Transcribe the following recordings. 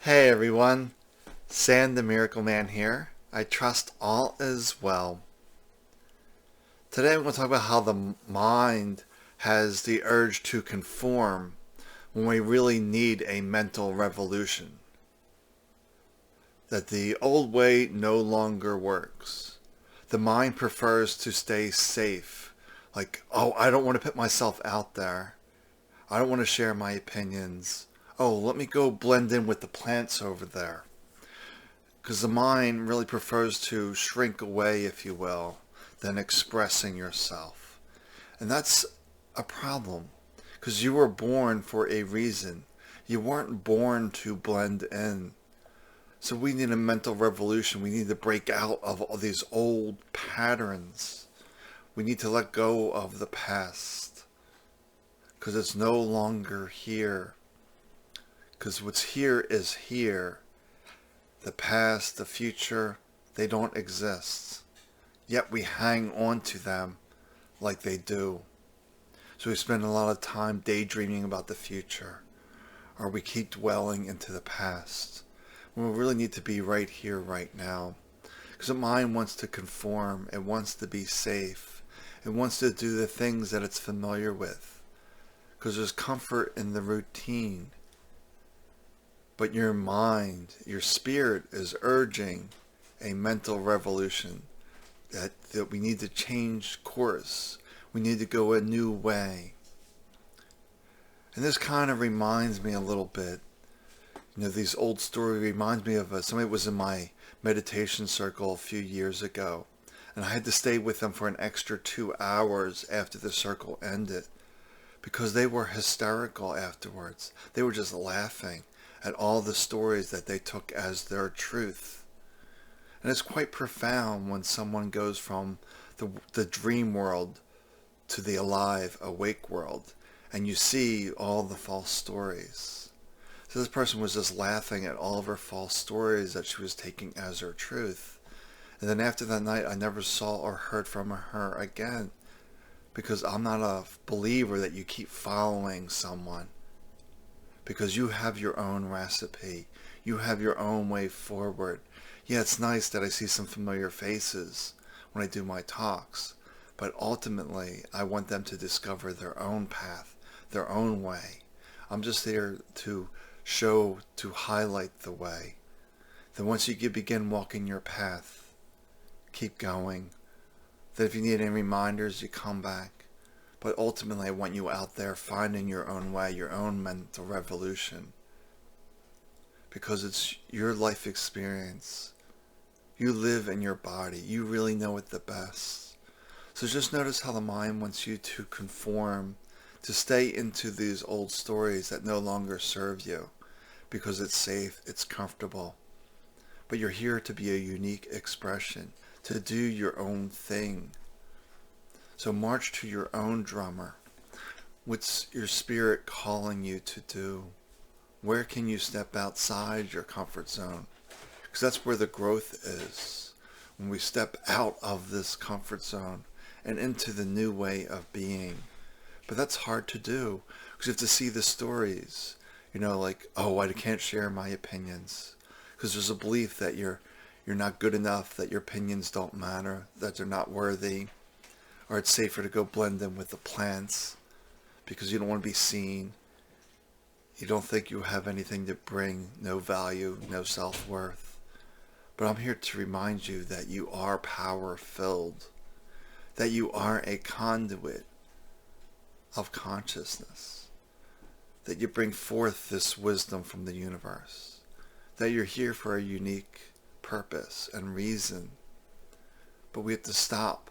Hey everyone, Sam the Miracle Man here. I trust all is well. Today I'm going to talk about how the mind has the urge to conform when we really need a mental revolution. That the old way no longer works. The mind prefers to stay safe. Like, oh, I don't want to put myself out there. I don't want to share my opinions. Oh, let me go blend in with the plants over there. Because the mind really prefers to shrink away, if you will, than expressing yourself. And that's a problem. Because you were born for a reason. You weren't born to blend in. So we need a mental revolution. We need to break out of all these old patterns. We need to let go of the past. Because it's no longer here. Because what's here is here. The past, the future, they don't exist. Yet we hang on to them like they do. So we spend a lot of time daydreaming about the future. Or we keep dwelling into the past. When we really need to be right here, right now. Because the mind wants to conform. It wants to be safe. It wants to do the things that it's familiar with. Because there's comfort in the routine. But your mind, your spirit is urging a mental revolution that we need to change course. We need to go a new way. And this kind of reminds me a little bit, these old stories reminds me of somebody was in my meditation circle a few years ago. And I had to stay with them for an extra 2 hours after the circle ended because they were hysterical afterwards. They were just laughing at all the stories that they took as their truth. And it's quite profound when someone goes from the dream world to the alive, awake world, and you see all the false stories. So this person was just laughing at all of her false stories that she was taking as her truth. And then after that night, I never saw or heard from her again, because I'm not a believer that you keep following someone. Because you have your own recipe. You have your own way forward. Yeah, it's nice that I see some familiar faces when I do my talks. But ultimately, I want them to discover their own path, their own way. I'm just there to show, to highlight the way. Then once you begin walking your path, keep going. Then if you need any reminders, you come back. But ultimately, I want you out there finding your own way, your own mental revolution. Because it's your life experience. You live in your body. You really know it the best. So just notice how the mind wants you to conform, to stay into these old stories that no longer serve you. Because it's safe, it's comfortable. But you're here to be a unique expression, to do your own thing. So march to your own drummer. What's your spirit calling you to do? Where can you step outside your comfort zone? Because that's where the growth is. When we step out of this comfort zone and into the new way of being. But that's hard to do because you have to see the stories. Like, oh, I can't share my opinions. Because there's a belief that you're not good enough, that your opinions don't matter, that they're not worthy. Or it's safer to go blend in with the plants because you don't want to be seen. You don't think you have anything to bring, no value, no self-worth. But I'm here to remind you that you are power-filled, that you are a conduit of consciousness, that you bring forth this wisdom from the universe, that you're here for a unique purpose and reason. But we have to stop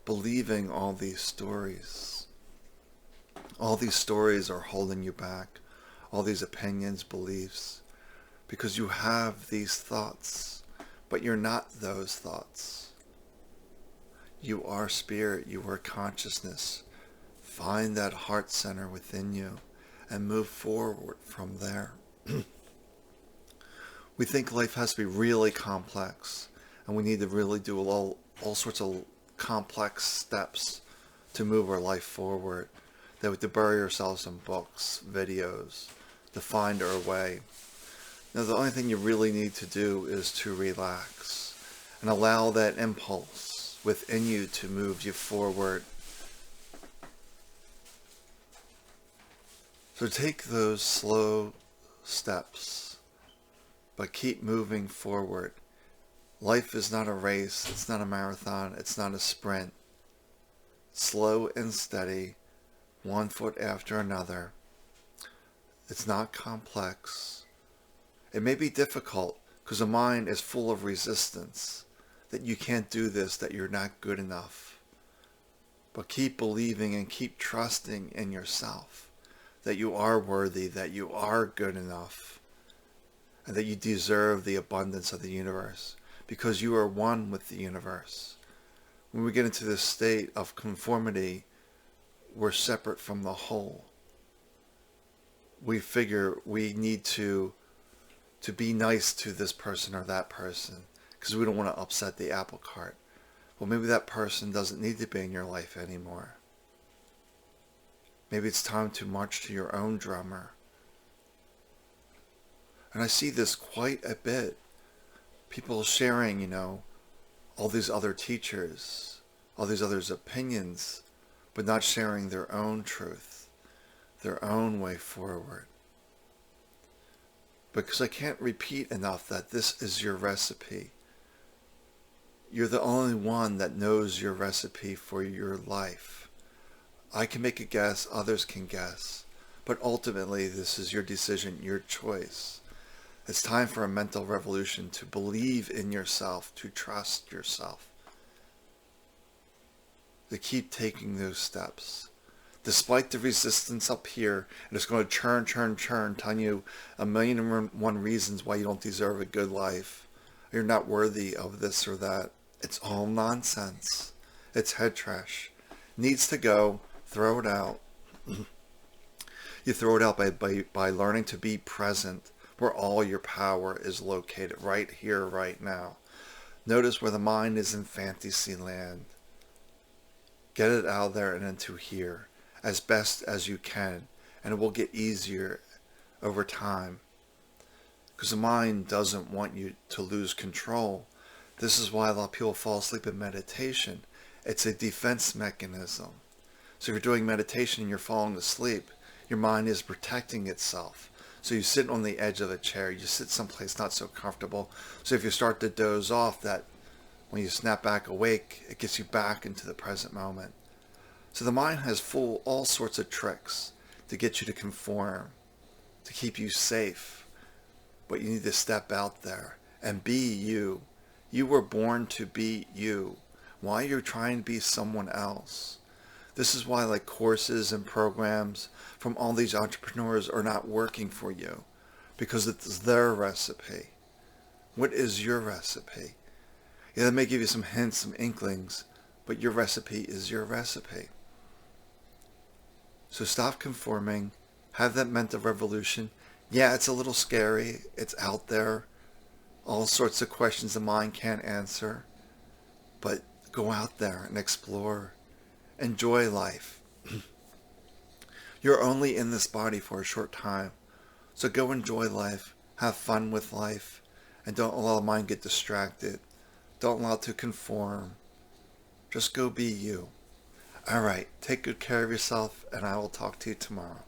believing all these stories. All these stories are holding you back. All these opinions, beliefs. Because you have these thoughts, but you're not those thoughts. You are spirit. You are consciousness. Find that heart center within you and move forward from there. We think life has to be really complex, and we need to really do all sorts of complex steps to move our life forward. That we have to bury ourselves in books, videos, to find our way. Now, the only thing you really need to do is to relax and allow that impulse within you to move you forward. So take those slow steps, but keep moving forward. Life is not a race, it's not a marathon, it's not a sprint. Slow and steady, one foot after another. It's not complex. It may be difficult because the mind is full of resistance, that you can't do this, that you're not good enough. But keep believing and keep trusting in yourself, that you are worthy, that you are good enough, and that you deserve the abundance of the universe, because you are one with the universe. When we get into this state of conformity, we're separate from the whole. We figure we need to be nice to this person or that person because we don't want to upset the apple cart. Well, maybe that person doesn't need to be in your life anymore. Maybe it's time to march to your own drummer. And I see this quite a bit. People sharing, all these other teachers, all these others' opinions, but not sharing their own truth, their own way forward. Because I can't repeat enough that this is your recipe. You're the only one that knows your recipe for your life. I can make a guess, others can guess, but ultimately this is your decision, your choice. It's time for a mental revolution to believe in yourself, to trust yourself, to keep taking those steps. Despite the resistance up here, and it's going to churn, telling you 1,000,001 reasons why you don't deserve a good life. You're not worthy of this or that. It's all nonsense. It's head trash. Needs to go. Throw it out. You throw it out by learning to be present where all your power is located, right here, right now. Notice where the mind is in fantasy land. Get it out there and into here as best as you can, and it will get easier over time because the mind doesn't want you to lose control. This is why a lot of people fall asleep in meditation. It's a defense mechanism. So if you're doing meditation and you're falling asleep, your mind is protecting itself. So you sit on the edge of a chair, you sit someplace not so comfortable. So if you start to doze off, that when you snap back awake, it gets you back into the present moment. So the mind has all sorts of tricks to get you to conform, to keep you safe. But you need to step out there and be you. You were born to be you. Why are you trying to be someone else? This is why courses and programs from all these entrepreneurs are not working for you, because it's their recipe. What is your recipe? Yeah, they may give you some hints, some inklings, but your recipe is your recipe. So stop conforming, have that mental revolution. Yeah, it's a little scary, it's out there, all sorts of questions the mind can't answer, but go out there and explore. Enjoy life. You're only in this body for a short time, so go enjoy life, have fun with life, and don't allow the mind get distracted. Don't allow it to conform. Just go be you. All right, take good care of yourself, and I will talk to you tomorrow.